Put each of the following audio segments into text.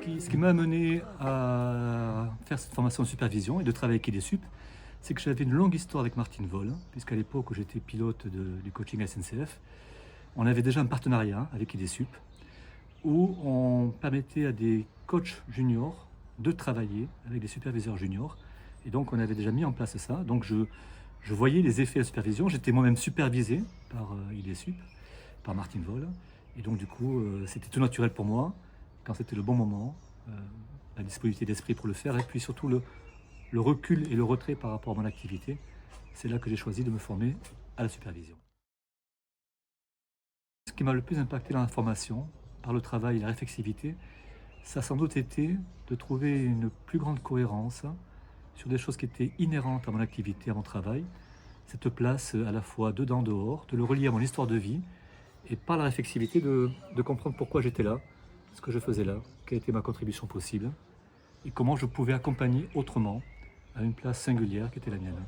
Ce qui m'a amené à faire cette formation de supervision et de travailler avec IDESUP, c'est que j'avais une longue histoire avec Martine Vol, puisqu'à l'époque où j'étais pilote du coaching SNCF, on avait déjà un partenariat avec IDESUP où on permettait à des coachs juniors de travailler avec des superviseurs juniors. Et donc on avait déjà mis en place ça. Donc je voyais les effets de la supervision. J'étais moi-même supervisé par IDESUP, par Martine Vol. Et donc du coup, c'était tout naturel pour moi, quand c'était le bon moment, la disponibilité d'esprit pour le faire, et puis surtout le recul et le retrait par rapport à mon activité. C'est là que j'ai choisi de me former à la supervision. Ce qui m'a le plus impacté dans la formation, par le travail et la réflexivité, ça a sans doute été de trouver une plus grande cohérence sur des choses qui étaient inhérentes à mon activité, à mon travail. Cette place à la fois dedans, dehors, de le relier à mon histoire de vie, et par la réflexivité de comprendre pourquoi j'étais là, ce que je faisais là, quelle était ma contribution possible, et comment je pouvais accompagner autrement à une place singulière qui était la mienne.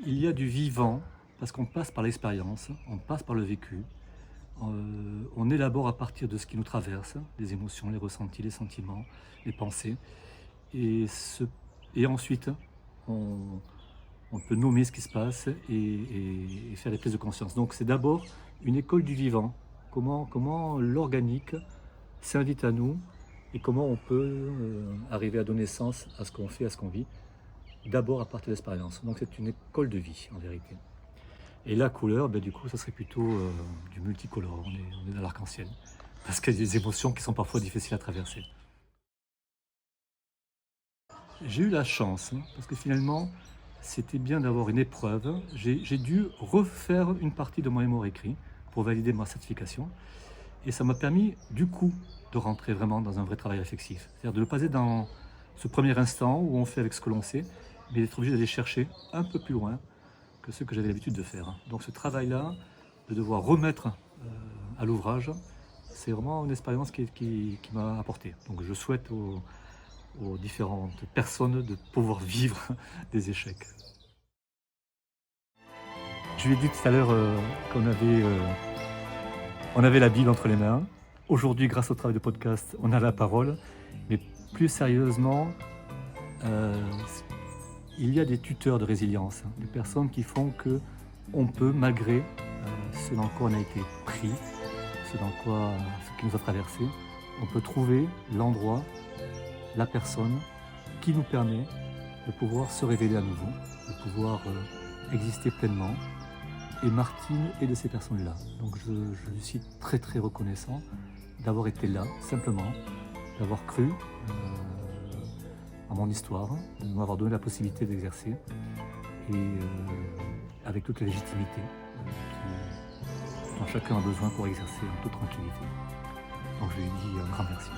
Il y a du vivant, parce qu'on passe par l'expérience, on passe par le vécu, on élabore à partir de ce qui nous traverse, les émotions, les ressentis, les sentiments, les pensées, et, et ensuite on peut nommer ce qui se passe et faire des prises de conscience. Donc c'est d'abord une école du vivant, comment l'organique s'invite à nous et comment on peut arriver à donner sens à ce qu'on fait, à ce qu'on vit, d'abord à partir de l'expérience. Donc c'est une école de vie en vérité. Et la couleur, du coup, ça serait plutôt du multicolore, on est dans l'arc-en-ciel, parce qu'il y a des émotions qui sont parfois difficiles à traverser. J'ai eu la chance, parce que finalement, c'était bien d'avoir une épreuve. J'ai dû refaire une partie de mon mémoire écrit pour valider ma certification. Et ça m'a permis, du coup, de rentrer vraiment dans un vrai travail réflexif. C'est-à-dire de ne pas être dans ce premier instant où on fait avec ce que l'on sait, mais d'être obligé d'aller chercher un peu plus loin que ce que j'avais l'habitude de faire. Donc ce travail-là, de devoir remettre à l'ouvrage, c'est vraiment une expérience qui m'a apporté. Donc je souhaite aux différentes personnes de pouvoir vivre des échecs. Je lui ai dit tout à l'heure on avait la Bible entre les mains. Aujourd'hui, grâce au travail de podcast, on a la parole. Mais plus sérieusement, il y a des tuteurs de résilience, des personnes qui font que on peut, malgré ce dans quoi on a été pris, ce qui nous a traversé, on peut trouver l'endroit, la personne qui nous permet de pouvoir se révéler à nouveau, de pouvoir exister pleinement. Et Martine est de ces personnes-là. Donc je lui suis très très reconnaissant d'avoir été là, simplement, d'avoir cru à mon histoire, de m'avoir donné la possibilité d'exercer, et avec toute la légitimité dont chacun a besoin pour exercer en toute tranquillité. Donc je lui dis un grand merci.